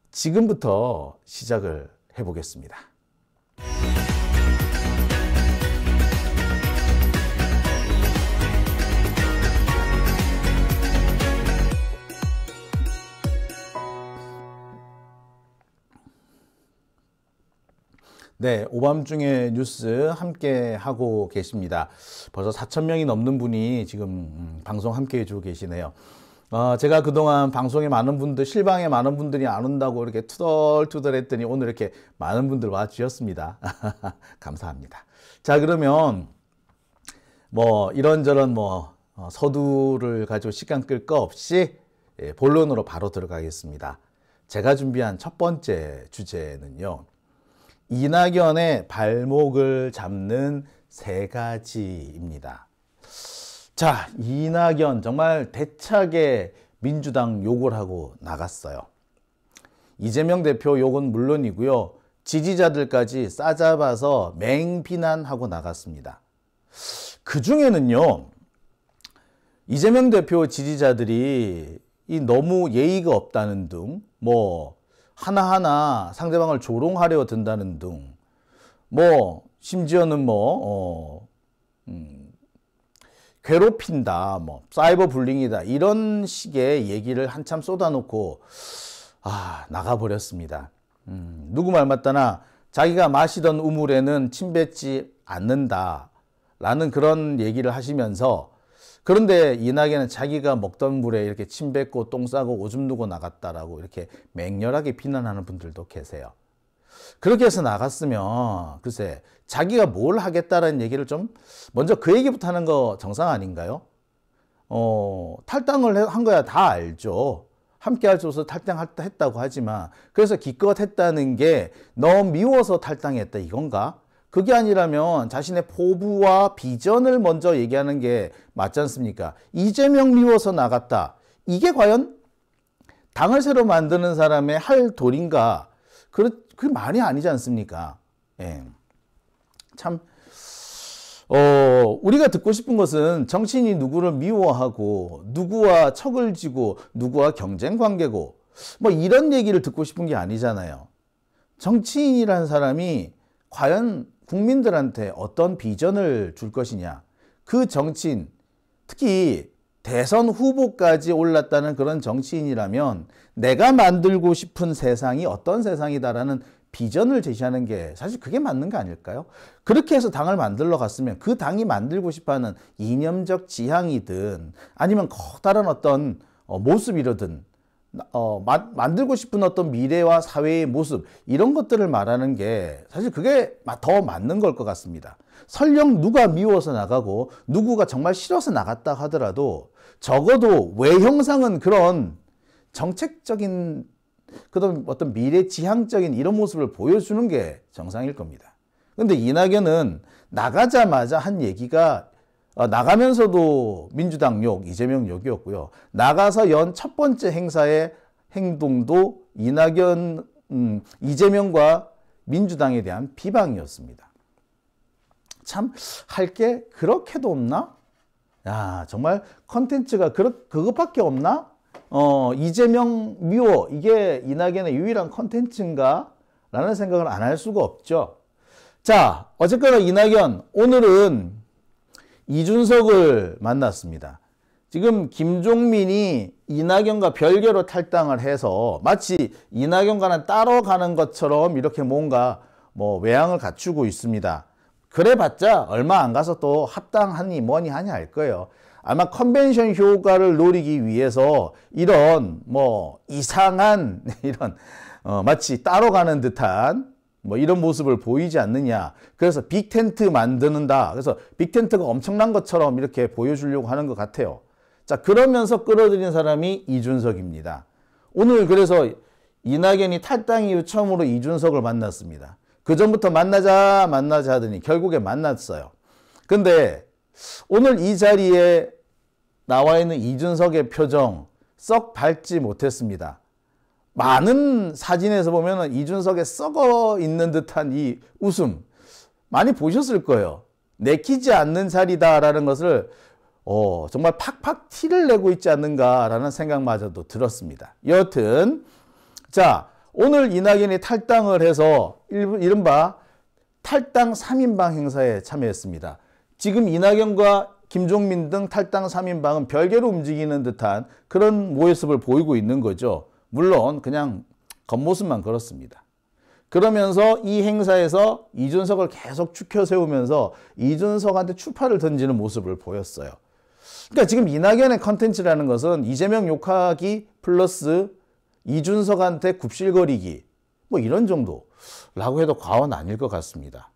지금부터 시작을 해보겠습니다. 네, 오밤중에 뉴스 함께 하고 계십니다. 벌써 4,000명이 넘는 분이 지금 방송 함께 해주고 계시네요. 제가 그동안 방송에 많은 분들, 실방에 많은 분들이 안 온다고 이렇게 투덜투덜 했더니 오늘 이렇게 많은 분들 와 주셨습니다. 감사합니다. 자, 그러면 이런저런 서두를 가지고 시간 끌 거 없이 본론으로 바로 들어가겠습니다. 제가 준비한 첫 번째 주제는요, 이낙연의 발목을 잡는 3가지입니다. 자, 이낙연 정말 대차게 민주당 욕을 하고 나갔어요. 이재명 대표 욕은 물론이고요, 지지자들까지 싸잡아서 맹비난하고 나갔습니다. 그 중에는요, 이재명 대표 지지자들이 너무 예의가 없다는 등, 하나하나 상대방을 조롱하려 든다는 등, 심지어는 괴롭힌다, 사이버 불링이다, 이런 식의 얘기를 한참 쏟아놓고 나가버렸습니다. 누구 말 맞다나 자기가 마시던 우물에는 침 뱉지 않는다 라는 그런 얘기를 하시면서, 그런데 이낙연은 자기가 먹던 물에 이렇게 침 뱉고 똥 싸고 오줌 누고 나갔다라고 이렇게 맹렬하게 비난하는 분들도 계세요. 그렇게 해서 나갔으면 글쎄 자기가 뭘 하겠다라는 얘기를 좀 먼저 그 얘기부터 하는 거 정상 아닌가요? 탈당을 한 거야 다 알죠. 함께 할 수 없어서 탈당했다고 하지만, 그래서 기껏 했다는 게 너 미워서 탈당했다 이건가? 그게 아니라면 자신의 포부와 비전을 먼저 얘기하는 게 맞지 않습니까? 이재명 미워서 나갔다, 이게 과연 당을 새로 만드는 사람의 할 도리인가? 그게 말이 아니지 않습니까? 예. 참, 우리가 듣고 싶은 것은 정치인이 누구를 미워하고 누구와 척을 지고 누구와 경쟁 관계고 이런 얘기를 듣고 싶은 게 아니잖아요. 정치인이라는 사람이 과연 국민들한테 어떤 비전을 줄 것이냐, 그 정치인, 특히 대선 후보까지 올랐다는 그런 정치인이라면 내가 만들고 싶은 세상이 어떤 세상이다라는 비전을 제시하는 게 사실 그게 맞는 거 아닐까요? 그렇게 해서 당을 만들러 갔으면 그 당이 만들고 싶어하는 이념적 지향이든 아니면 커다란 어떤 모습이든 만들고 싶은 어떤 미래와 사회의 모습, 이런 것들을 말하는 게 사실 그게 더 맞는 걸 것 같습니다. 설령 누가 미워서 나가고 누구가 정말 싫어서 나갔다 하더라도 적어도 외형상은 그런 정책적인 그런 어떤 미래 지향적인 이런 모습을 보여주는 게 정상일 겁니다. 근데 이낙연은 나가자마자 한 얘기가, 나가면서도 민주당 욕, 이재명 욕이었고요. 나가서 연 첫 번째 행사의 행동도 이재명과 민주당에 대한 비방이었습니다. 참, 할 게 그렇게도 없나? 야, 정말 컨텐츠가 그것밖에 없나? 이재명 미워, 이게 이낙연의 유일한 컨텐츠인가? 라는 생각을 안 할 수가 없죠. 자, 어쨌거나 이낙연, 오늘은 이준석을 만났습니다. 지금 김종민이 이낙연과 별개로 탈당을 해서 마치 이낙연과는 따로 가는 것처럼 이렇게 뭔가 외양을 갖추고 있습니다. 그래봤자 얼마 안 가서 또 합당하니 뭐니 하니 할 거예요. 아마 컨벤션 효과를 노리기 위해서 이런 이상한 이런 마치 따로 가는 듯한 이런 모습을 보이지 않느냐. 그래서 빅텐트 만드는다. 그래서 빅텐트가 엄청난 것처럼 이렇게 보여주려고 하는 것 같아요. 자, 그러면서 끌어들인 사람이 이준석입니다. 오늘 그래서 이낙연이 탈당 이후 처음으로 이준석을 만났습니다. 그 전부터 만나자 하더니 결국에 만났어요. 근데 오늘 이 자리에 나와 있는 이준석의 표정 썩 밝지 못했습니다. 많은 사진에서 보면 이준석의 썩어 있는 듯한 이 웃음 많이 보셨을 거예요. 내키지 않는 자리다라는 것을 정말 팍팍 티를 내고 있지 않는가라는 생각마저도 들었습니다. 여하튼 자, 오늘 이낙연이 탈당을 해서 이른바 탈당 3인방 행사에 참여했습니다. 지금 이낙연과 김종민 등 탈당 3인방은 별개로 움직이는 듯한 그런 모습을 보이고 있는 거죠. 물론 그냥 겉모습만 그렇습니다. 그러면서 이 행사에서 이준석을 계속 추켜 세우면서 이준석한테 추파를 던지는 모습을 보였어요. 그러니까 지금 이낙연의 컨텐츠라는 것은 이재명 욕하기 플러스 이준석한테 굽실거리기 뭐 이런 정도라고 해도 과언 아닐 것 같습니다.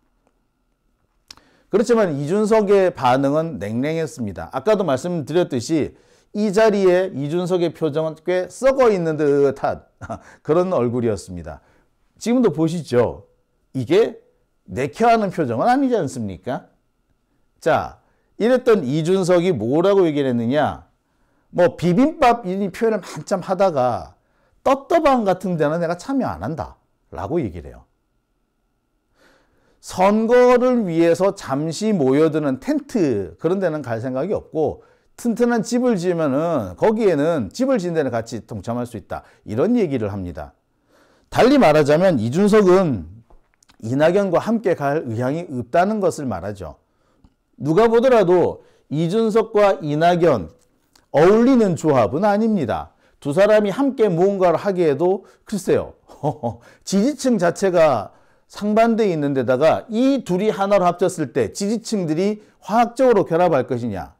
그렇지만 이준석의 반응은 냉랭했습니다. 아까도 말씀드렸듯이 이 자리에 이준석의 표정은 꽤 썩어 있는 듯한 그런 얼굴이었습니다. 지금도 보시죠. 이게 내켜하는 표정은 아니지 않습니까? 자, 이랬던 이준석이 뭐라고 얘기를 했느냐. 뭐 비빔밥 이 표현을 한참 하다가 떳떳방 같은 데는 내가 참여 안 한다 라고 얘기를 해요. 선거를 위해서 잠시 모여드는 텐트 그런 데는 갈 생각이 없고 튼튼한 집을 지으면은 거기에는 집을 지은 데는 같이 동참할 수 있다. 이런 얘기를 합니다. 달리 말하자면 이준석은 이낙연과 함께 갈 의향이 없다는 것을 말하죠. 누가 보더라도 이준석과 이낙연 어울리는 조합은 아닙니다. 두 사람이 함께 무언가를 하기에도 글쎄요. 지지층 자체가 상반되어 있는 데다가 이 둘이 하나로 합쳤을 때 지지층들이 화학적으로 결합할 것이냐.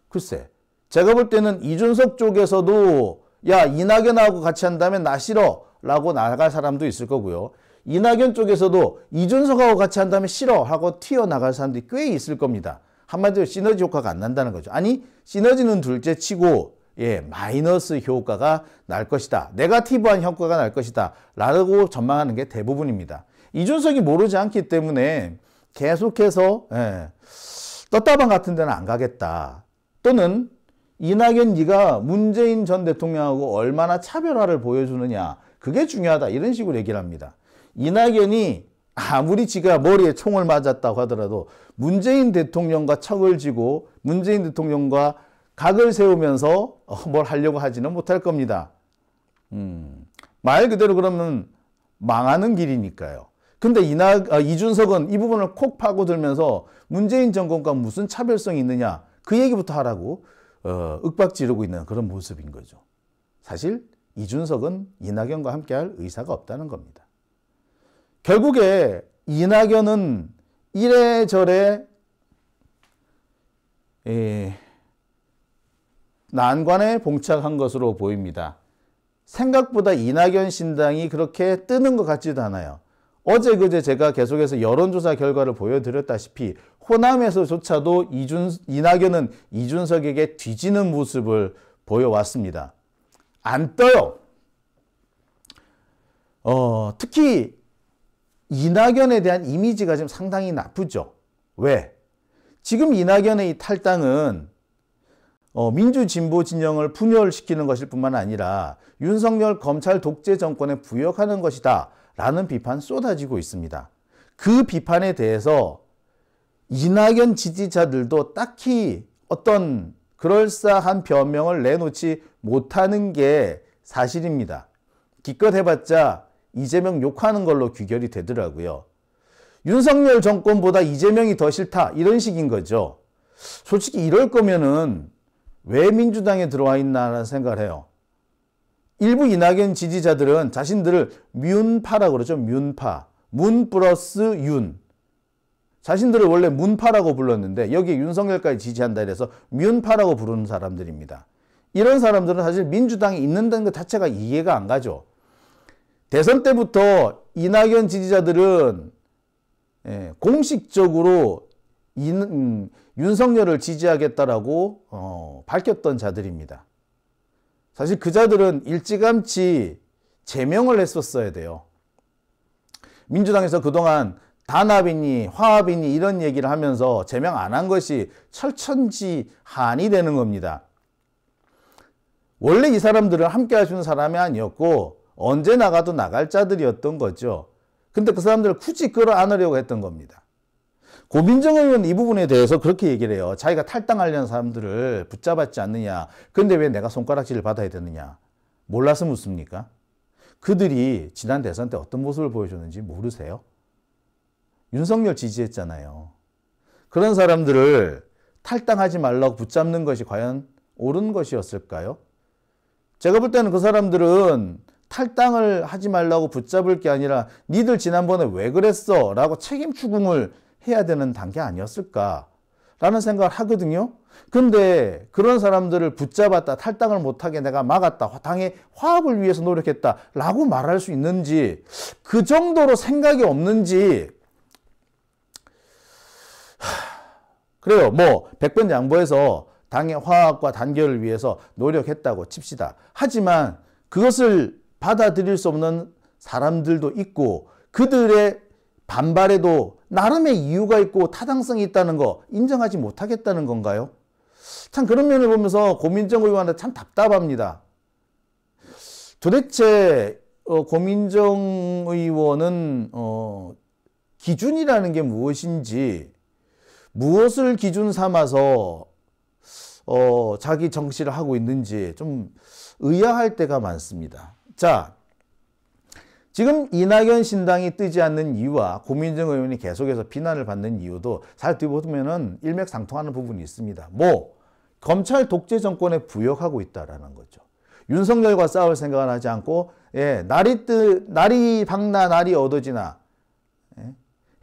글쎄, 제가 볼 때는 이준석 쪽에서도 야, 이낙연하고 같이 한다면 나 싫어 라고 나갈 사람도 있을 거고요. 이낙연 쪽에서도 이준석하고 같이 한다면 싫어 하고 튀어나갈 사람들이 꽤 있을 겁니다. 한마디로 시너지 효과가 안 난다는 거죠. 아니, 시너지는 둘째 치고 마이너스 효과가 날 것이다. 네거티브한 효과가 날 것이다. 라고 전망하는 게 대부분입니다. 이준석이 모르지 않기 때문에 계속해서 떴다방 같은 데는 안 가겠다. 또는 이낙연 네가 문재인 전 대통령하고 얼마나 차별화를 보여주느냐. 그게 중요하다. 이런 식으로 얘기를 합니다. 이낙연이 아무리 지가 머리에 총을 맞았다고 하더라도 문재인 대통령과 척을 지고 문재인 대통령과 각을 세우면서 뭘 하려고 하지는 못할 겁니다. 말 그대로 그러면 망하는 길이니까요. 근데 이준석은 이 부분을 콕 파고들면서 문재인 정권과 무슨 차별성이 있느냐 그 얘기부터 하라고 윽박지르고 있는 그런 모습인 거죠. 사실 이준석은 이낙연과 함께할 의사가 없다는 겁니다. 결국에 이낙연은 이래저래 난관에 봉착한 것으로 보입니다. 생각보다 이낙연 신당이 그렇게 뜨는 것 같지도 않아요. 어제 그제 제가 계속해서 여론조사 결과를 보여드렸다시피 호남에서조차도 이낙연은 이준석에게 뒤지는 모습을 보여왔습니다. 안 떠요. 특히 이낙연에 대한 이미지가 지금 상당히 나쁘죠. 왜? 지금 이낙연의 이 탈당은 민주진보 진영을 분열시키는 것일 뿐만 아니라 윤석열 검찰 독재 정권에 부역하는 것이다 라는 비판 쏟아지고 있습니다. 그 비판에 대해서 이낙연 지지자들도 딱히 어떤 그럴싸한 변명을 내놓지 못하는 게 사실입니다. 기껏 해봤자 이재명 욕하는 걸로 귀결이 되더라고요. 윤석열 정권보다 이재명이 더 싫다 이런 식인 거죠. 솔직히 이럴 거면은 왜 민주당에 들어와 있나라는 생각을 해요. 일부 이낙연 지지자들은 자신들을 뮨파라고 그러죠. 뮨파. 문 플러스 윤. 자신들을 원래 문파라고 불렀는데 여기에 윤석열까지 지지한다 이래서 뮨파라고 부르는 사람들입니다. 이런 사람들은 사실 민주당에 있는다는 것 자체가 이해가 안 가죠. 대선 때부터 이낙연 지지자들은 공식적으로 윤석열을 지지하겠다라고 밝혔던 자들입니다. 사실 그 자들은 일찌감치 제명을 했었어야 돼요. 민주당에서 그동안 단합이니 화합이니 이런 얘기를 하면서 제명 안 한 것이 철천지한이 되는 겁니다. 원래 이 사람들은 함께 해주는 사람이 아니었고 언제 나가도 나갈 자들이었던 거죠. 근데 그 사람들을 굳이 끌어안으려고 했던 겁니다. 고민정 의원은 이 부분에 대해서 그렇게 얘기를 해요. 자기가 탈당하려는 사람들을 붙잡았지 않느냐. 근데 왜 내가 손가락질을 받아야 되느냐. 몰라서 묻습니까? 그들이 지난 대선 때 어떤 모습을 보여줬는지 모르세요? 윤석열 지지했잖아요. 그런 사람들을 탈당하지 말라고 붙잡는 것이 과연 옳은 것이었을까요? 제가 볼 때는 그 사람들은 탈당을 하지 말라고 붙잡을 게 아니라 니들 지난번에 왜 그랬어? 라고 책임 추궁을 해야 되는 단계 아니었을까? 라는 생각을 하거든요. 근데 그런 사람들을 붙잡았다, 탈당을 못하게 내가 막았다, 당의 화합을 위해서 노력했다 라고 말할 수 있는지, 그 정도로 생각이 없는지, 그래요. 뭐 100번 양보해서 당의 화합과 단결을 위해서 노력했다고 칩시다. 하지만 그것을 받아들일 수 없는 사람들도 있고 그들의 반발에도 나름의 이유가 있고 타당성이 있다는 거 인정하지 못하겠다는 건가요? 참 그런 면을 보면서 고민정 의원한테 참 답답합니다. 도대체 고민정 의원은 기준이라는 게 무엇인지, 무엇을 기준 삼아서 자기 정치를 하고 있는지 좀 의아할 때가 많습니다. 자, 지금 이낙연 신당이 뜨지 않는 이유와 고민정 의원이 계속해서 비난을 받는 이유도 살펴 보면은 일맥상통하는 부분이 있습니다. 뭐 검찰 독재 정권에 부역하고 있다라는 거죠. 윤석열과 싸울 생각을 하지 않고 날이 밝나 날이 어두워지나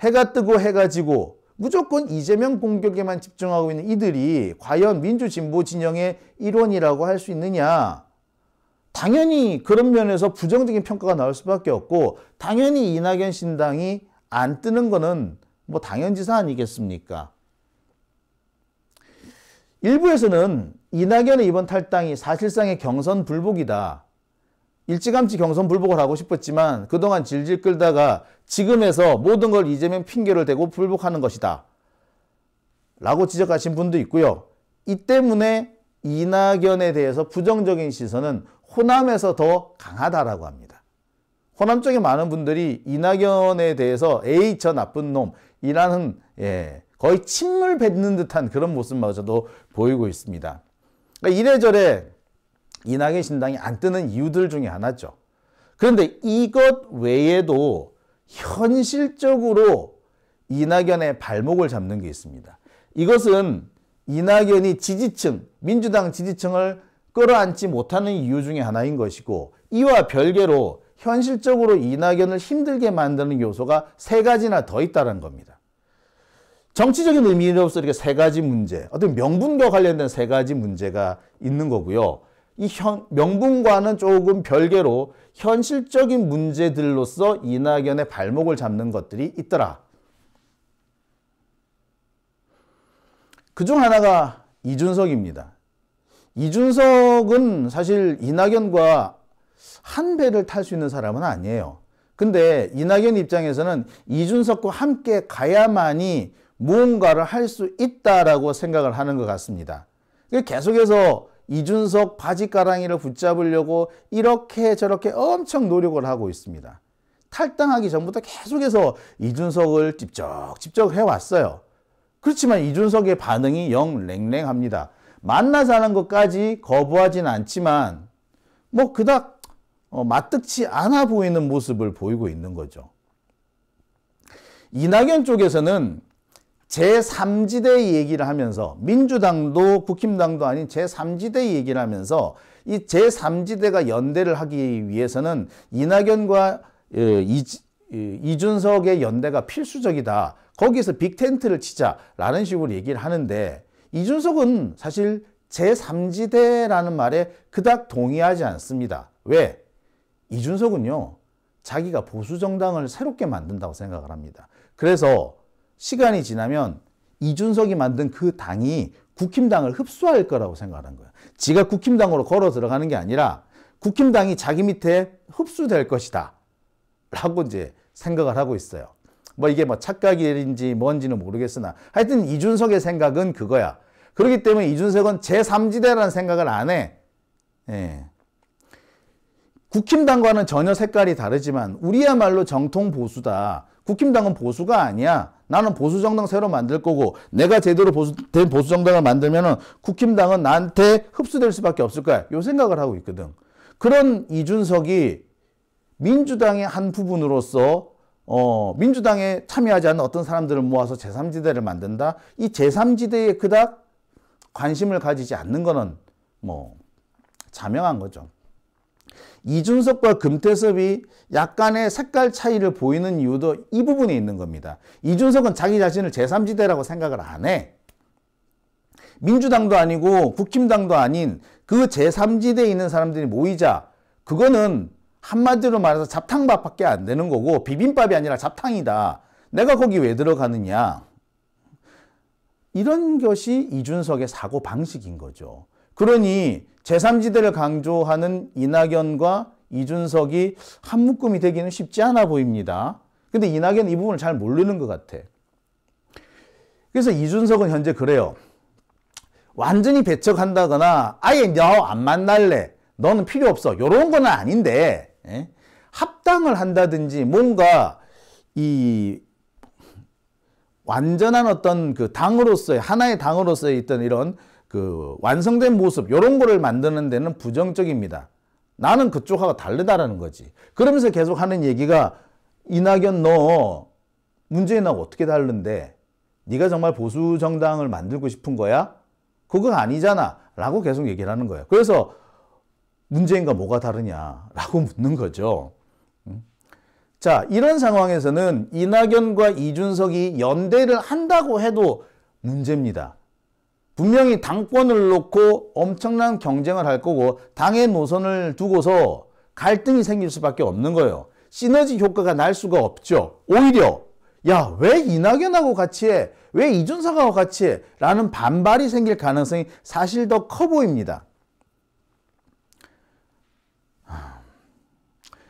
해가 뜨고 해가 지고 무조건 이재명 공격에만 집중하고 있는 이들이 과연 민주진보 진영의 일원이라고 할 수 있느냐? 당연히 그런 면에서 부정적인 평가가 나올 수밖에 없고, 당연히 이낙연 신당이 안 뜨는 거는 뭐 당연지사 아니겠습니까? 일부에서는 이낙연의 이번 탈당이 사실상의 경선 불복이다. 일찌감치 경선 불복을 하고 싶었지만 그동안 질질 끌다가 지금에서 모든 걸 이재명 핑계를 대고 불복하는 것이다 라고 지적하신 분도 있고요. 이 때문에 이낙연에 대해서 부정적인 시선은 호남에서 더 강하다라고 합니다. 호남 쪽에 많은 분들이 이낙연에 대해서 에이 저 나쁜 놈이라는 거의 침을 뱉는 듯한 그런 모습마저도 보이고 있습니다. 그러니까 이래저래 이낙연 신당이 안 뜨는 이유들 중에 하나죠. 그런데 이것 외에도 현실적으로 이낙연의 발목을 잡는 게 있습니다. 이것은 이낙연이 지지층, 민주당 지지층을 끌어안지 못하는 이유 중에 하나인 것이고, 이와 별개로 현실적으로 이낙연을 힘들게 만드는 요소가 세 가지나 더 있다는 겁니다. 정치적인 의미로서 이렇게 세 가지 문제, 어떤 명분과 관련된 세 가지 문제가 있는 거고요. 이 명분과는 조금 별개로 현실적인 문제들로서 이낙연의 발목을 잡는 것들이 있더라. 그중 하나가 이준석입니다. 이준석은 사실 이낙연과 한 배를 탈 수 있는 사람은 아니에요. 근데 이낙연 입장에서는 이준석과 함께 가야만이 무언가를 할 수 있다라고 생각을 하는 것 같습니다. 계속해서 이준석 바지가랑이를 붙잡으려고 이렇게 저렇게 엄청 노력을 하고 있습니다. 탈당하기 전부터 계속해서 이준석을 찝쩍 해왔어요. 그렇지만 이준석의 반응이 영 랭랭합니다. 만나자는 것까지 거부하진 않지만 뭐 그닥 맞득치 않아 보이는 모습을 보이고 있는 거죠. 이낙연 쪽에서는 제3지대 얘기를 하면서, 민주당도 국힘당도 아닌 제3지대 얘기를 하면서 이 제3지대가 연대를 하기 위해서는 이낙연과 이준석의 연대가 필수적이다. 거기서 빅텐트를 치자라는 식으로 얘기를 하는데, 이준석은 사실 제3지대라는 말에 그닥 동의하지 않습니다. 왜? 이준석은요, 자기가 보수정당을 새롭게 만든다고 생각을 합니다. 그래서 시간이 지나면 이준석이 만든 그 당이 국힘당을 흡수할 거라고 생각하는 거예요. 지가 국힘당으로 걸어 들어가는 게 아니라 국힘당이 자기 밑에 흡수될 것이다 라고 이제 생각을 하고 있어요. 뭐 이게 뭐 착각인지 뭔지는 모르겠으나 하여튼 이준석의 생각은 그거야. 그렇기 때문에 이준석은 제3지대라는 생각을 안 해. 국힘당과는 전혀 색깔이 다르지만 우리야말로 정통 보수다. 국힘당은 보수가 아니야. 나는 보수정당 새로 만들 거고, 내가 제대로 된 보수정당을 만들면은 국힘당은 나한테 흡수될 수밖에 없을 거야. 요 생각을 하고 있거든. 그런 이준석이 민주당의 한 부분으로서 민주당에 참여하지 않는 어떤 사람들을 모아서 제3지대를 만든다. 이 제3지대에 그닥 관심을 가지지 않는 거는 뭐 자명한 거죠. 이준석과 금태섭이 약간의 색깔 차이를 보이는 이유도 이 부분에 있는 겁니다. 이준석은 자기 자신을 제3지대라고 생각을 안 해. 민주당도 아니고 국힘당도 아닌 그 제3지대에 있는 사람들이 모이자, 그거는 한마디로 말해서 잡탕밥밖에 안 되는 거고 비빔밥이 아니라 잡탕이다. 내가 거기 왜 들어가느냐. 이런 것이 이준석의 사고 방식인 거죠. 그러니 제3지대를 강조하는 이낙연과 이준석이 한 묶음이 되기는 쉽지 않아 보입니다. 근데 이낙연은 이 부분을 잘 모르는 것 같아. 그래서 이준석은 현재 그래요. 완전히 배척한다거나 아예 너 안 만날래, 너는 필요 없어, 이런 건 아닌데, 합당을 한다든지 뭔가 이 완전한 어떤 그 당으로서의, 하나의 당으로서의 있던 이런 그 완성된 모습, 이런 거를 만드는 데는 부정적입니다. 나는 그쪽하고 다르다라는 거지. 그러면서 계속 하는 얘기가, 이낙연 너 문재인하고 어떻게 다른데? 네가 정말 보수 정당을 만들고 싶은 거야? 그거 아니잖아 라고 계속 얘기를 하는 거예요. 그래서 문재인과 뭐가 다르냐 라고 묻는 거죠. 자, 이런 상황에서는 이낙연과 이준석이 연대를 한다고 해도 문제입니다. 분명히 당권을 놓고 엄청난 경쟁을 할 거고 당의 노선을 두고서 갈등이 생길 수밖에 없는 거예요. 시너지 효과가 날 수가 없죠. 오히려 야, 왜 이낙연하고 같이 해? 왜 이준석하고 같이 해? 라는 반발이 생길 가능성이 사실 더 커 보입니다.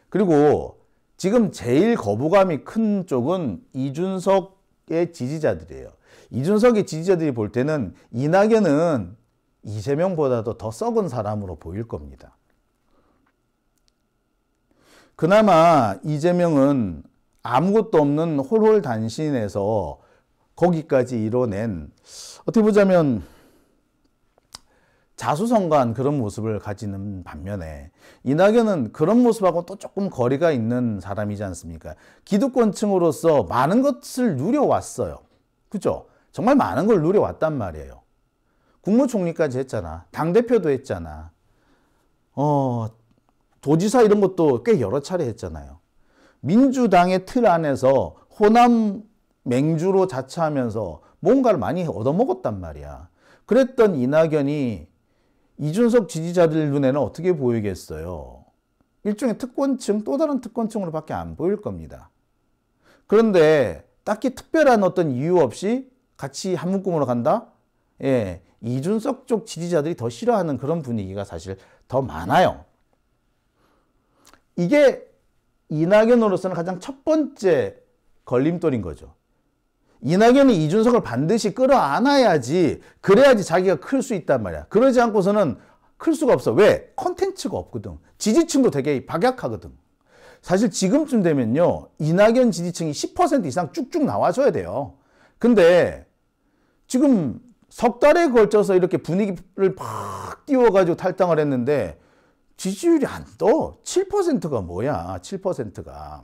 그리고 지금 제일 거부감이 큰 쪽은 이준석의 지지자들이에요. 이준석의 지지자들이 볼 때는 이낙연은 이재명보다도 더 썩은 사람으로 보일 겁니다. 그나마 이재명은 아무것도 없는 홀홀단신에서 거기까지 이뤄낸, 어떻게 보자면 자수성가한 그런 모습을 가지는 반면에 이낙연은 그런 모습하고 또 조금 거리가 있는 사람이지 않습니까? 기득권층으로서 많은 것을 누려왔어요. 그죠? 정말 많은 걸 누려왔단 말이에요. 국무총리까지 했잖아. 당대표도 했잖아. 도지사 이런 것도 꽤 여러 차례 했잖아요. 민주당의 틀 안에서 호남 맹주로 자처하면서 뭔가를 많이 얻어먹었단 말이야. 그랬던 이낙연이 이준석 지지자들 눈에는 어떻게 보이겠어요? 일종의 특권층, 또 다른 특권층으로 밖에 안 보일 겁니다. 그런데 딱히 특별한 어떤 이유 없이 같이 한 묶음으로 간다? 예, 이준석 쪽 지지자들이 더 싫어하는 그런 분위기가 사실 더 많아요. 이게 이낙연으로서는 가장 첫 번째 걸림돌인 거죠. 이낙연이 이준석을 반드시 끌어안아야지, 그래야지 자기가 클 수 있단 말이야. 그러지 않고서는 클 수가 없어. 왜? 콘텐츠가 없거든. 지지층도 되게 박약하거든. 사실 지금쯤 되면요, 이낙연 지지층이 10% 이상 쭉쭉 나와줘야 돼요. 근데 지금 석 달에 걸쳐서 이렇게 분위기를 팍 띄워가지고 탈당을 했는데 지지율이 안 떠. 7%가 뭐야, 7%가.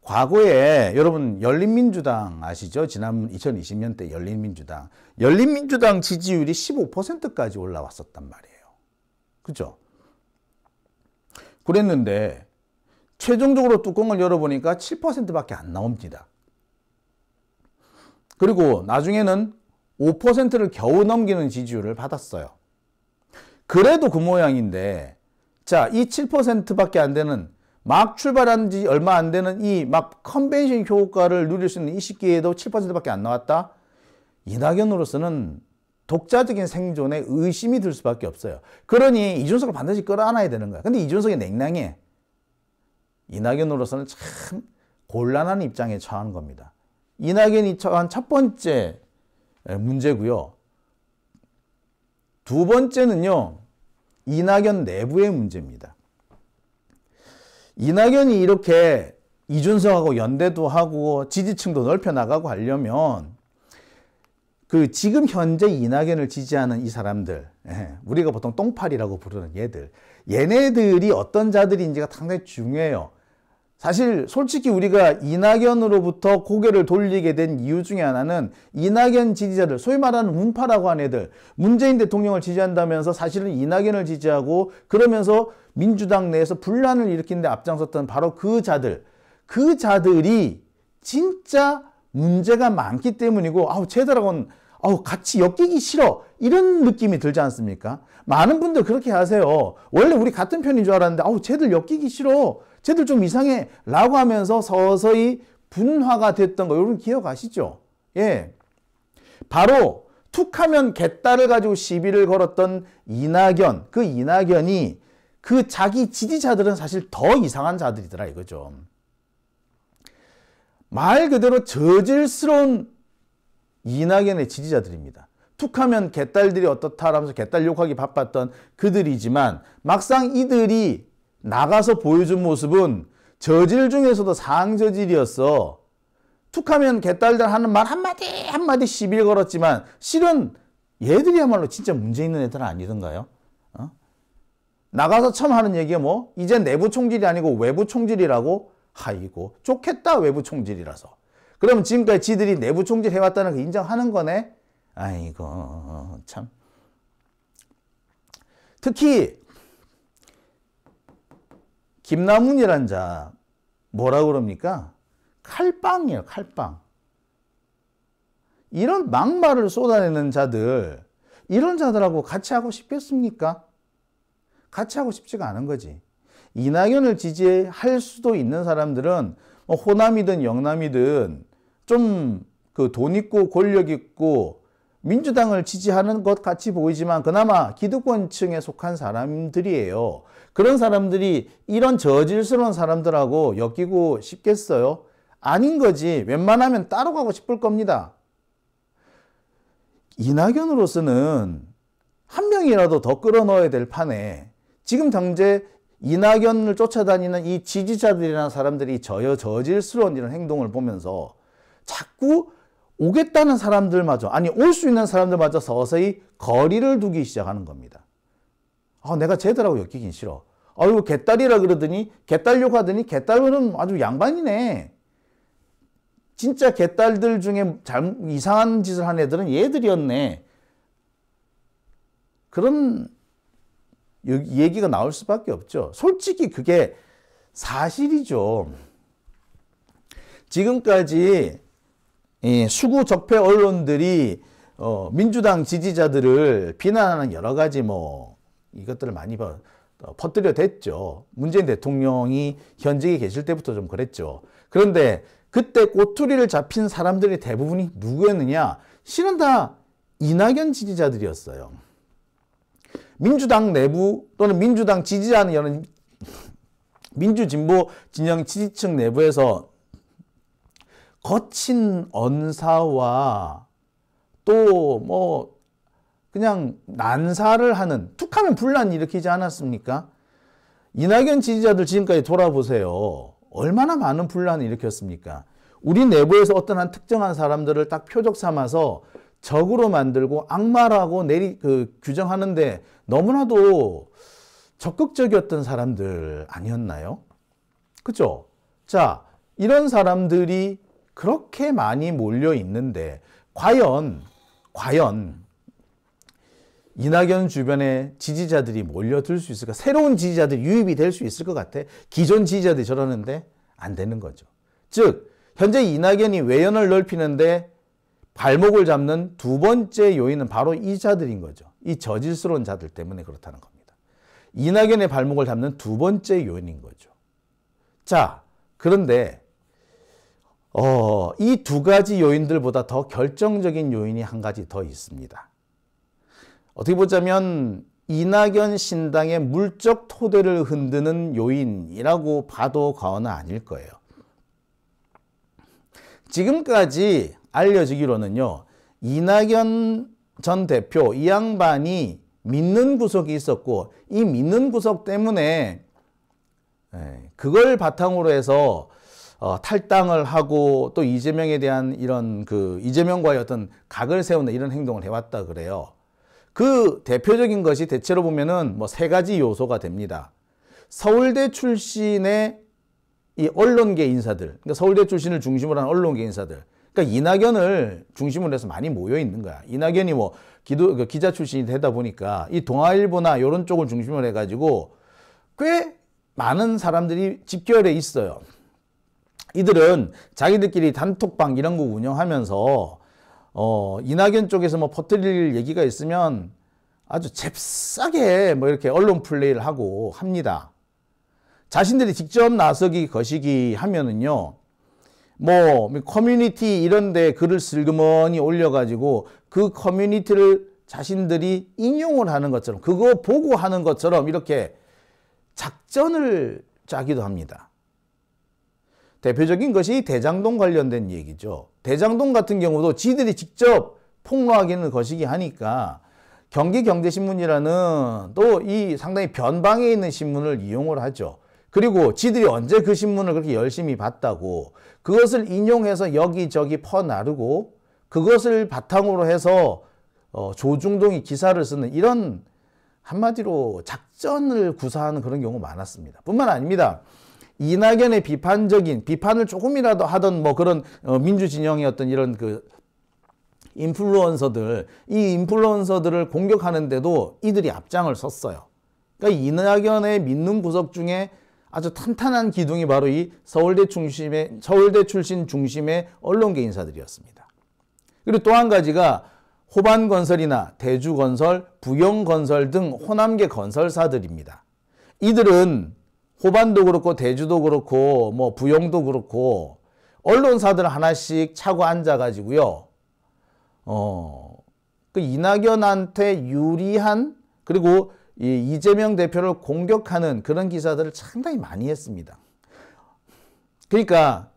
과거에 여러분 열린민주당 아시죠? 지난 2020년 때 열린민주당. 열린민주당 지지율이 15%까지 올라왔었단 말이에요. 그죠? 그랬는데 최종적으로 뚜껑을 열어보니까 7%밖에 안 나옵니다. 그리고 나중에는 5%를 겨우 넘기는 지지율을 받았어요. 그래도 그 모양인데, 자, 이 7%밖에 안 되는, 막 출발한 지 얼마 안 되는 이 막 컨벤션 효과를 누릴 수 있는 이 시기에도 7%밖에 안 나왔다? 이낙연으로서는 독자적인 생존에 의심이 들 수밖에 없어요. 그러니 이준석을 반드시 끌어안아야 되는 거야. 근데 이준석이 냉랭해. 이낙연으로서는 참 곤란한 입장에 처한 겁니다. 이낙연이 처한 첫 번째 문제고요. 두 번째는요, 이낙연 내부의 문제입니다. 이낙연이 이렇게 이준석하고 연대도 하고 지지층도 넓혀 나가고 하려면 그 지금 현재 이낙연을 지지하는 이 사람들, 우리가 보통 똥파리라고 부르는 얘들, 얘네들이 어떤 자들인지가 상당히 중요해요. 사실 솔직히 우리가 이낙연으로부터 고개를 돌리게 된 이유 중에 하나는 이낙연 지지자들, 소위 말하는 문파라고 하는 애들, 문재인 대통령을 지지한다면서 사실은 이낙연을 지지하고 그러면서 민주당 내에서 분란을 일으키는 데 앞장섰던 바로 그 자들이 진짜 문제가 많기 때문이고, 쟤들하고는 같이 엮이기 싫어, 이런 느낌이 들지 않습니까? 많은 분들 그렇게 하세요. 원래 우리 같은 편인 줄 알았는데 쟤들 엮이기 싫어, 쟤들 좀 이상해 라고 하면서 서서히 분화가 됐던 거 여러분 기억하시죠? 예, 바로 툭하면 개딸을 가지고 시비를 걸었던 이낙연, 그 이낙연이 그 자기 지지자들은 사실 더 이상한 자들이더라 이거죠. 말 그대로 저질스러운 이낙연의 지지자들입니다. 툭하면 개딸들이 어떻다 하면서 개딸 욕하기 바빴던 그들이지만 막상 이들이 나가서 보여준 모습은 저질 중에서도 상저질이었어. 툭하면 개딸들 하는 말 한마디 한마디 시비를 걸었지만 실은 얘들이야말로 진짜 문제 있는 애들 아니던가요? 나가서 처음 하는 얘기가 뭐? 이제 내부 총질이 아니고 외부 총질이라고? 아이고 좋겠다, 외부 총질이라서. 그러면 지금까지 지들이 내부 총질 해왔다는 거 인정하는 거네? 아이고 참. 특히 김남훈이란 자 뭐라 그럽니까? 칼빵이에요, 칼빵. 이런 막말을 쏟아내는 자들, 이런 자들하고 같이 하고 싶겠습니까? 같이 하고 싶지가 않은 거지. 이낙연을 지지할 수도 있는 사람들은 호남이든 영남이든 좀 그 돈 있고 권력 있고 민주당을 지지하는 것 같이 보이지만 그나마 기득권층에 속한 사람들이에요. 그런 사람들이 이런 저질스러운 사람들하고 엮이고 싶겠어요? 아닌 거지. 웬만하면 따로 가고 싶을 겁니다. 이낙연으로서는 한 명이라도 더 끌어넣어야 될 판에 지금 당장 이낙연을 쫓아다니는 이 지지자들이라는 사람들이 저질스러운 이런 행동을 보면서 자꾸 오겠다는 사람들마저, 아니 올 수 있는 사람들마저 서서히 거리를 두기 시작하는 겁니다. 내가 쟤들하고 엮이긴 싫어. 이거 개딸이라 그러더니, 개딸 욕하더니 개딸은 아주 양반이네. 진짜 개딸들 중에 이상한 짓을 한 애들은 얘들이었네. 그런 얘기가 나올 수밖에 없죠. 솔직히 그게 사실이죠. 지금까지 수구 적폐 언론들이 민주당 지지자들을 비난하는 여러 가지 이것들을 많이 퍼뜨려 댔죠. 문재인 대통령이 현직에 계실 때부터 좀 그랬죠. 그런데 그때 꼬투리를 잡힌 사람들이 대부분이 누구였느냐? 실은 다 이낙연 지지자들이었어요. 민주당 내부 또는 민주당 지지하는 이런 민주진보 진영 지지층 내부에서 거친 언사와 또 그냥 난사를 하는, 툭하면 분란 일으키지 않았습니까? 이낙연 지지자들 지금까지 돌아보세요. 얼마나 많은 분란을 일으켰습니까? 우리 내부에서 어떤 한 특정한 사람들을 딱 표적 삼아서 적으로 만들고 악마라고 규정하는데 너무나도 적극적이었던 사람들 아니었나요? 그죠? 자, 이런 사람들이 그렇게 많이 몰려 있는데 과연 이낙연 주변에 지지자들이 몰려들 수 있을까? 새로운 지지자들이 유입이 될 수 있을 것 같아? 기존 지지자들이 저러는데 안 되는 거죠. 즉 현재 이낙연이 외연을 넓히는데 발목을 잡는 두 번째 요인은 바로 이 자들인 거죠. 이 저질스러운 자들 때문에 그렇다는 겁니다. 이낙연의 발목을 잡는 두 번째 요인인 거죠. 자, 그런데 이 두 가지 요인들보다 더 결정적인 요인이 한 가지 더 있습니다. 어떻게 보자면 이낙연 신당의 물적 토대를 흔드는 요인이라고 봐도 과언은 아닐 거예요. 지금까지 알려지기로는요, 이낙연 전 대표, 이 양반이 믿는 구석이 있었고, 이 믿는 구석 때문에 그걸 바탕으로 해서 탈당을 하고 또 이재명에 대한 이런 이재명과의 어떤 각을 세우는 이런 행동을 해왔다 그래요. 그 대표적인 것이 대체로 보면은 뭐 세 가지 요소가 됩니다. 서울대 출신의 이 언론계 인사들, 그러니까 서울대 출신을 중심으로 한 언론계 인사들, 그러니까 이낙연을 중심으로 해서 많이 모여 있는 거야. 이낙연이 뭐 기자 출신이 되다 보니까 이 동아일보나 이런 쪽을 중심으로 해가지고 꽤 많은 사람들이 집결해 있어요. 이들은 자기들끼리 단톡방 이런 거 운영하면서 이낙연 쪽에서 뭐 퍼뜨릴 얘기가 있으면 아주 잽싸게 뭐 이렇게 언론 플레이를 하고 합니다. 자신들이 직접 나서기 거시기 하면은요, 뭐 커뮤니티 이런 데 글을 슬그머니 올려가지고 그 커뮤니티를 자신들이 인용을 하는 것처럼, 그거 보고 하는 것처럼 이렇게 작전을 짜기도 합니다. 대표적인 것이 대장동 관련된 얘기죠. 대장동 같은 경우도 지들이 직접 폭로하기는 거시기 하니까 경기경제신문이라는 또 이 상당히 변방에 있는 신문을 이용을 하죠. 그리고 지들이 언제 그 신문을 그렇게 열심히 봤다고 그것을 인용해서 여기저기 퍼나르고 그것을 바탕으로 해서 조중동이 기사를 쓰는 이런 한마디로 작전을 구사하는 그런 경우가 많았습니다. 뿐만 아닙니다. 이낙연의 비판을 조금이라도 하던 뭐 그런 민주진영의 어떤 이런 그 인플루언서들, 이 인플루언서들을 공격하는데도 이들이 앞장을 섰어요. 그러니까 이낙연의 믿는 구석 중에 아주 탄탄한 기둥이 바로 이 서울대 출신 중심의 언론계 인사들이었습니다. 그리고 또 한 가지가 호반건설이나 대주건설, 부영건설 등 호남계 건설사들입니다. 이들은 호반도 그렇고 대주도 그렇고 뭐 부영도 그렇고 언론사들 하나씩 차고 앉아가지고요. 그 이낙연한테 유리한 그리고 이재명 대표를 공격하는 그런 기사들을 상당히 많이 했습니다. 그러니까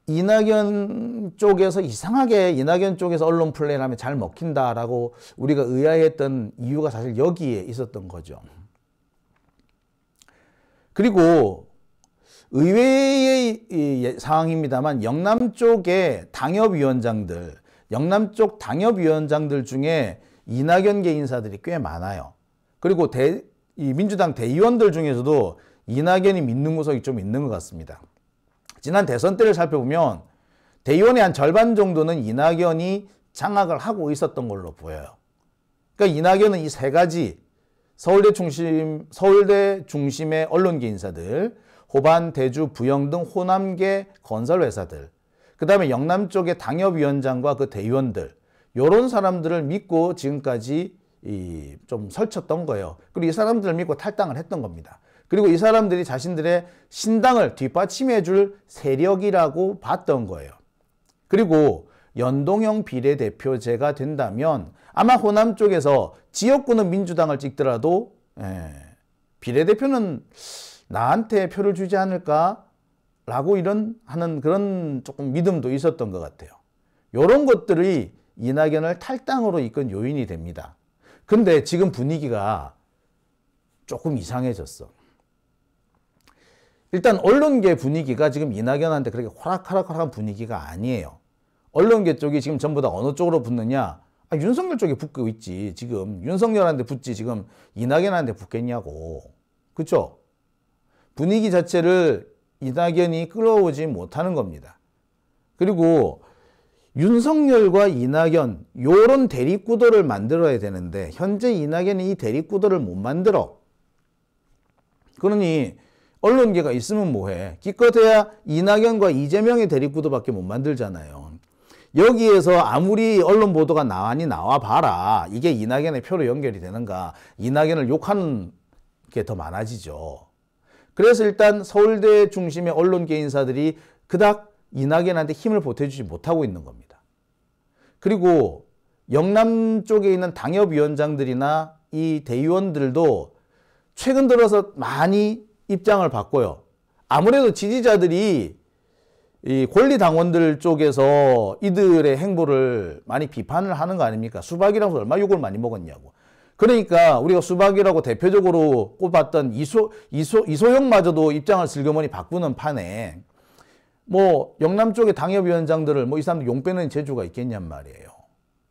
이낙연 쪽에서 이상하게 이낙연 쪽에서 언론 플레이를 하면 잘 먹힌다라고 우리가 의아했던 이유가 사실 여기에 있었던 거죠. 그리고 의외의 상황입니다만 영남 쪽의 영남 쪽 당협위원장들 중에 이낙연계 인사들이 꽤 많아요. 그리고 이 민주당 대의원들 중에서도 이낙연이 믿는 구석이 좀 있는 것 같습니다. 지난 대선 때를 살펴보면 대의원의 한 절반 정도는 이낙연이 장악을 하고 있었던 걸로 보여요. 그러니까 이낙연은 이 세 가지 서울대 중심의 언론계 인사들, 호반, 대주, 부영 등 호남계 건설회사들, 그 다음에 영남 쪽의 당협위원장과 그 대의원들, 이런 사람들을 믿고 지금까지 좀 설쳤던 거예요. 그리고 이 사람들을 믿고 탈당을 했던 겁니다. 그리고 이 사람들이 자신들의 신당을 뒷받침해 줄 세력이라고 봤던 거예요. 그리고 연동형 비례대표제가 된다면 아마 호남 쪽에서 지역구는 민주당을 찍더라도 비례대표는 나한테 표를 주지 않을까라고 하는 그런 조금 믿음도 있었던 것 같아요. 이런 것들이 이낙연을 탈당으로 이끈 요인이 됩니다. 근데 지금 분위기가 조금 이상해졌어. 일단 언론계 분위기가 지금 이낙연한테 그렇게 호락호락한 분위기가 아니에요. 언론계 쪽이 지금 전부 다 어느 쪽으로 붙느냐? 윤석열 쪽에 붙고 있지. 지금 윤석열한테 붙지 지금 이낙연한테 붙겠냐고. 그렇죠? 분위기 자체를 이낙연이 끌어오지 못하는 겁니다. 그리고 윤석열과 이낙연 요런 대립구도를 만들어야 되는데 현재 이낙연이 이 대립구도를 못 만들어. 그러니 언론계가 있으면 뭐해. 기껏해야 이낙연과 이재명의 대립구도밖에 못 만들잖아요. 여기에서 아무리 언론 보도가 나와 봐라. 이게 이낙연의 표로 연결이 되는가. 이낙연을 욕하는 게 더 많아지죠. 그래서 일단 서울대 중심의 언론계 인사들이 그닥 이낙연한테 힘을 보태주지 못하고 있는 겁니다. 그리고 영남 쪽에 있는 당협위원장들이나 이 대의원들도 최근 들어서 많이 입장을 바꿔요. 아무래도 지지자들이 이 권리당원들 쪽에서 이들의 행보를 많이 비판을 하는 거 아닙니까? 수박이라고 얼마 욕을 많이 먹었냐고. 그러니까 우리가 수박이라고 대표적으로 꼽았던 이소영마저도 입장을 슬그머니 바꾸는 판에 뭐 영남 쪽의 당협위원장들을 뭐 이 사람들 용 빼는 재주가 있겠냔 말이에요.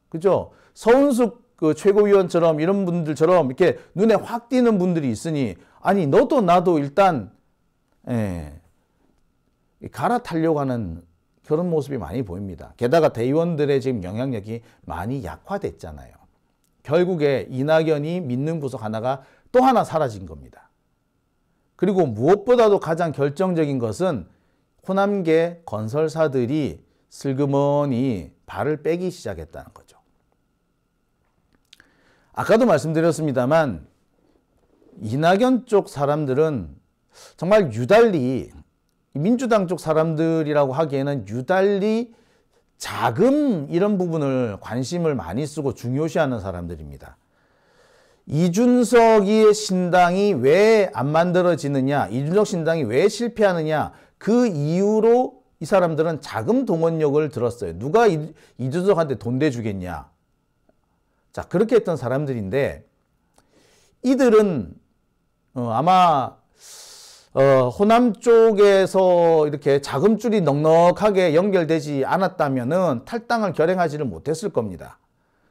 그죠? 서은숙 그 최고위원처럼 이런 분들처럼 이렇게 눈에 확 띄는 분들이 있으니 아니 너도 나도 일단 갈아타려고 하는 그런 모습이 많이 보입니다. 게다가 대의원들의 지금 영향력이 많이 약화됐잖아요. 결국에 이낙연이 믿는 구석 하나가 또 하나 사라진 겁니다. 그리고 무엇보다도 가장 결정적인 것은 호남계 건설사들이 슬그머니 발을 빼기 시작했다는 거죠. 아까도 말씀드렸습니다만 이낙연 쪽 사람들은 정말 유달리 민주당 쪽 사람들이라고 하기에는 유달리 자금 이런 부분을 관심을 많이 쓰고 중요시하는 사람들입니다. 이준석의 신당이 왜 안 만들어지느냐, 이준석 신당이 왜 실패하느냐, 그 이유로 이 사람들은 자금 동원력을 들었어요. 누가 이준석한테 돈 대주겠냐. 자, 그렇게 했던 사람들인데 이들은 아마 호남 쪽에서 이렇게 자금줄이 넉넉하게 연결되지 않았다면은 탈당을 결행하지를 못했을 겁니다.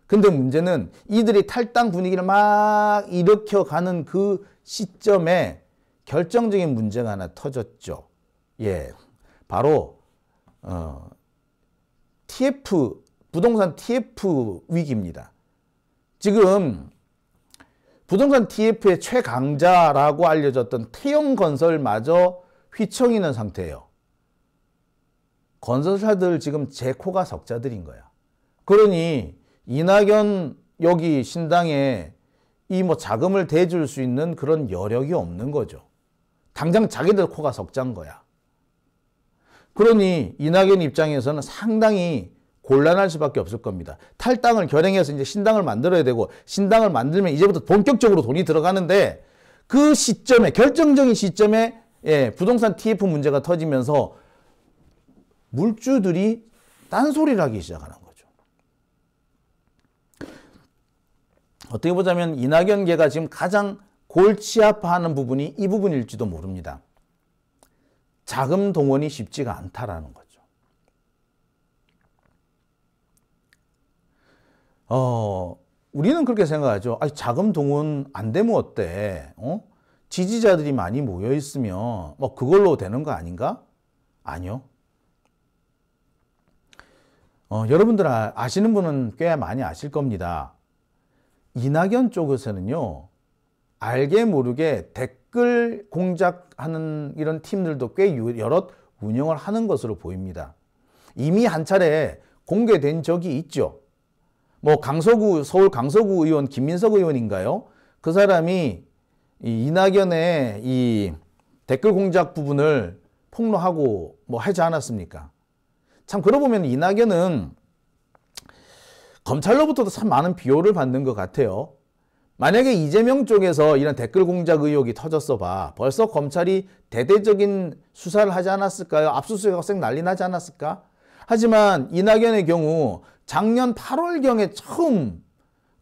근데 문제는 이들이 탈당 분위기를 막 일으켜가는 그 시점에 결정적인 문제가 하나 터졌죠. 예, 바로 TF, 부동산 TF 위기입니다. 지금 부동산 TF의 최강자라고 알려졌던 태영건설마저 휘청이는 상태예요. 건설사들 지금 제 코가 석자들인 거야. 그러니 이낙연 여기 신당에 이 뭐 자금을 대줄 수 있는 그런 여력이 없는 거죠. 당장 자기들 코가 석자인 거야. 그러니 이낙연 입장에서는 상당히 곤란할 수밖에 없을 겁니다. 탈당을 결행해서 이제 신당을 만들어야 되고 신당을 만들면 이제부터 본격적으로 돈이 들어가는데 그 시점에 결정적인 시점에 부동산 TF 문제가 터지면서 물주들이 딴소리를 하기 시작하는 거죠. 어떻게 보자면 이낙연계가 지금 가장 골치 아파하는 부분이 이 부분일지도 모릅니다. 자금 동원이 쉽지가 않다라는 거죠. 우리는 그렇게 생각하죠. 아니, 자금 동원 안 되면 어때? 지지자들이 많이 모여 있으면 뭐 그걸로 되는 거 아닌가? 아니요. 여러분들 아시는 분은 꽤 많이 아실 겁니다. 이낙연 쪽에서는요, 알게 모르게 댓글 공작하는 이런 팀들도 꽤 여럿 운영을 하는 것으로 보입니다. 이미 한 차례 공개된 적이 있죠. 뭐 서울 강서구 의원 김민석 의원인가요? 그 사람이 이낙연의 이 댓글 공작 부분을 폭로하고 뭐 하지 않았습니까? 참 그러고 보면 이낙연은 검찰로부터도 참 많은 비호를 받는 것 같아요. 만약에 이재명 쪽에서 이런 댓글 공작 의혹이 터졌어 봐. 벌써 검찰이 대대적인 수사를 하지 않았을까요? 압수수색 난리 나지 않았을까? 하지만 이낙연의 경우 작년 8월경에 처음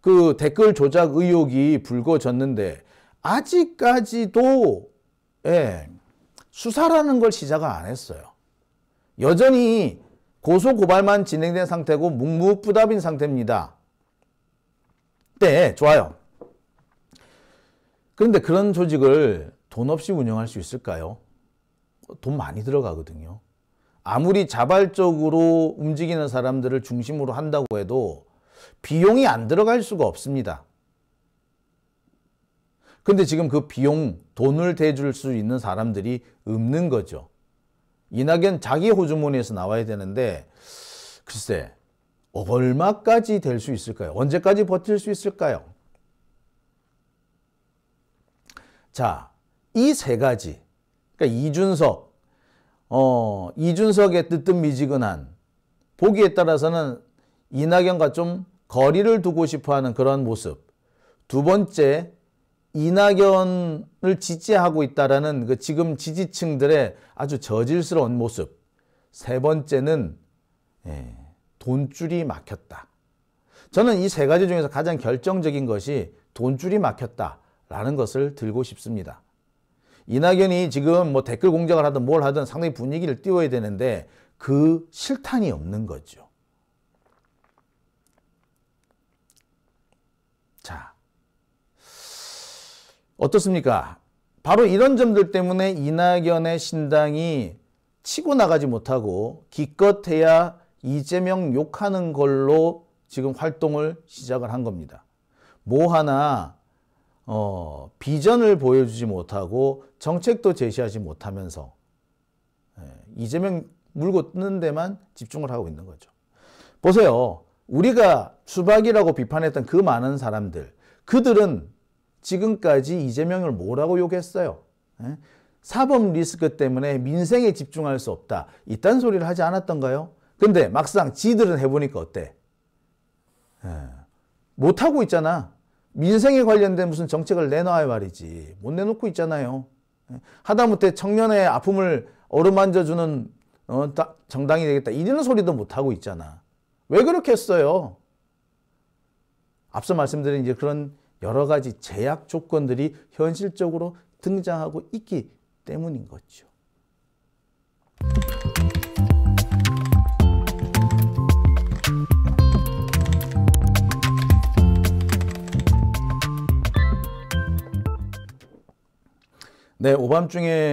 그 댓글 조작 의혹이 불거졌는데 아직까지도 수사라는 걸 시작을 안 했어요. 여전히 고소 고발만 진행된 상태고 묵묵부답인 상태입니다. 네, 좋아요. 그런데 그런 조직을 돈 없이 운영할 수 있을까요? 돈 많이 들어가거든요. 아무리 자발적으로 움직이는 사람들을 중심으로 한다고 해도 비용이 안 들어갈 수가 없습니다. 근데 지금 그 비용, 돈을 대줄 수 있는 사람들이 없는 거죠. 이낙연 자기 호주머니에서 나와야 되는데 글쎄 얼마까지 될 수 있을까요? 언제까지 버틸 수 있을까요? 자, 이 세 가지, 그러니까 이준석의 뜨뜻미지근한, 보기에 따라서는 이낙연과 좀 거리를 두고 싶어하는 그런 모습. 두 번째, 이낙연을 지지하고 있다라는 그 지금 지지층들의 아주 저질스러운 모습. 세 번째는 돈줄이 막혔다. 저는 이 세 가지 중에서 가장 결정적인 것이 돈줄이 막혔다라는 것을 들고 싶습니다. 이낙연이 지금 뭐 댓글 공작을 하든 뭘 하든 상당히 분위기를 띄워야 되는데 그 실탄이 없는 거죠. 어떻습니까? 바로 이런 점들 때문에 이낙연의 신당이 치고 나가지 못하고 기껏해야 이재명 욕하는 걸로 지금 활동을 시작을 한 겁니다. 뭐 하나 비전을 보여주지 못하고 정책도 제시하지 못하면서 이재명 물고 뜯는 데만 집중을 하고 있는 거죠. 보세요. 우리가 수박이라고 비판했던 그 많은 사람들, 그들은 지금까지 이재명을 뭐라고 욕했어요? 사법 리스크 때문에 민생에 집중할 수 없다. 이딴 소리를 하지 않았던가요? 근데 막상 지들은 해보니까 어때? 못하고 있잖아. 민생에 관련된 무슨 정책을 내놔야 말이지. 못 내놓고 있잖아요. 하다못해 청년의 아픔을 어루만져주는 정당이 되겠다. 이런 소리도 못하고 있잖아. 왜 그렇게 했어요? 앞서 말씀드린 이제 그런 여러 가지 제약 조건들이 현실적으로 등장하고 있기 때문인 거죠. 네, 오밤중에